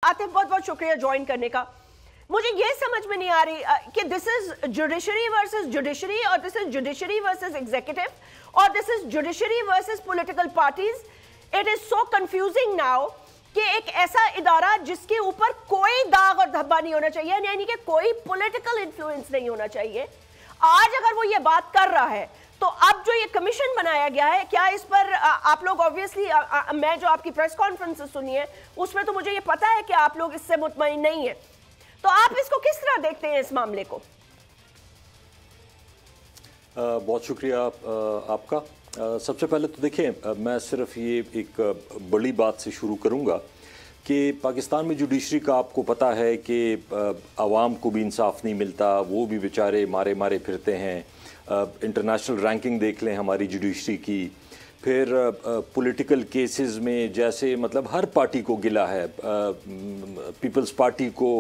आतिफ बहुत बहुत शुक्रिया ज्वाइन करने का। मुझे ये समझ में नहीं आ रही कि this is judiciary versus judiciary और this is judiciary versus executive और this is judiciary versus political parties. It is so confusing now कि एक ऐसा इदारा जिसके ऊपर कोई दाग और धब्बा नहीं होना चाहिए, यानी कि कोई पॉलिटिकल इन्फ्लुएंस नहीं होना चाहिए, आज अगर वो ये बात कर रहा है तो अब जो ये कमीशन बनाया गया है, क्या इस पर आप लोग ऑब्वियसली मैं जो आपकी प्रेस कॉन्फ्रेंस सुनी है उसमें तो मुझे ये पता है कि आप लोग इससे मुतमईन नहीं है, तो आप इसको किस तरह देखते हैं इस मामले को? बहुत शुक्रिया आपका। सबसे पहले तो देखें, मैं सिर्फ ये एक बड़ी बात से शुरू करूंगा कि पाकिस्तान में जुडिशरी का आपको पता है कि आवाम को भी इंसाफ नहीं मिलता, वो भी बेचारे मारे मारे फिरते हैं। इंटरनेशनल रैंकिंग देख लें हमारी जुडिशरी की, फिर पॉलिटिकल केसेस में जैसे मतलब हर पार्टी को गिला है, पीपल्स पार्टी को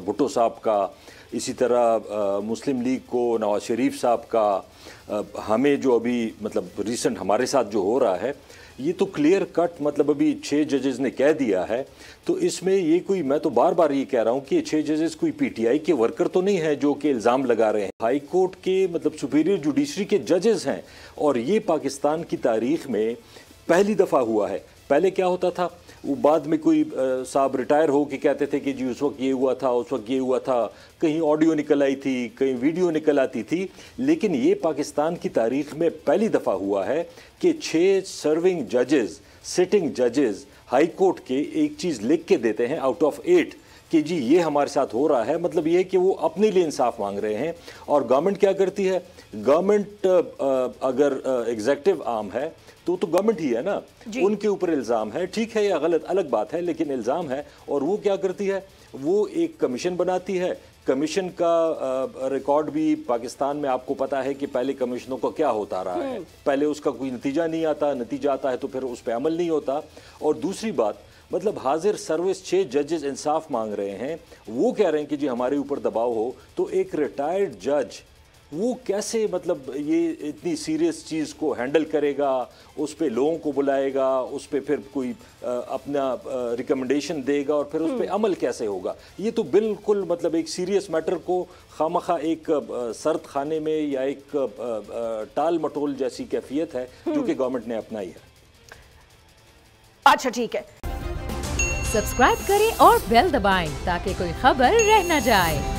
भुट्टो साहब का, इसी तरह मुस्लिम लीग को नवाज शरीफ साहब का, हमें जो अभी मतलब रिसेंट हमारे साथ जो हो रहा है ये तो क्लियर कट मतलब अभी 6 जजेस ने कह दिया है। तो इसमें ये कोई, मैं तो बार बार ये कह रहा हूँ कि 6 जजेस कोई पीटीआई के वर्कर तो नहीं है जो कि इल्ज़ाम लगा रहे हैं, हाई कोर्ट के मतलब सुपीरियर जुडिशरी के जजेस हैं। और ये पाकिस्तान की तारीख में पहली दफ़ा हुआ है। पहले क्या होता था, वो बाद में कोई साहब रिटायर हो के कहते थे कि जी उस वक्त ये हुआ था, उस वक्त ये हुआ था, कहीं ऑडियो निकल आई थी, कहीं वीडियो निकल आती थी। लेकिन ये पाकिस्तान की तारीख में पहली दफ़ा हुआ है कि 6 सर्विंग जजेस, सिटिंग जजेस हाई कोर्ट के एक चीज़ लिख के देते हैं आउट ऑफ 8 कि जी ये हमारे साथ हो रहा है। मतलब ये है कि वो अपने लिए इंसाफ मांग रहे हैं। और गवर्नमेंट क्या करती है, गवर्नमेंट अगर एग्जीक्यूटिव आर्म है तो गवर्नमेंट ही है ना, उनके ऊपर इल्ज़ाम है, ठीक है या गलत अलग बात है, लेकिन इल्ज़ाम है। और वो क्या करती है, वो एक कमीशन बनाती है। कमीशन का रिकॉर्ड भी पाकिस्तान में आपको पता है कि पहले कमीशनों का क्या होता रहा है, पहले उसका कोई नतीजा नहीं आता, नतीजा आता है तो फिर उस पर अमल नहीं होता। और दूसरी बात, मतलब हाजिर सर्विस 6 जजेस इंसाफ मांग रहे हैं, वो कह रहे हैं कि जी हमारे ऊपर दबाव हो, तो एक रिटायर्ड जज वो कैसे मतलब ये इतनी सीरियस चीज़ को हैंडल करेगा, उस पे लोगों को बुलाएगा, उस पे फिर कोई अपना रिकमेंडेशन देगा और फिर उस पे अमल कैसे होगा। ये तो बिल्कुल मतलब एक सीरियस मैटर को खामखा एक सर्द खाने में या एक टाल मटोल जैसी कैफियत है जो कि गवर्नमेंट ने अपनाई है। अच्छा ठीक है, सब्सक्राइब करें और बेल दबाएं ताकि कोई खबर रह न जाए।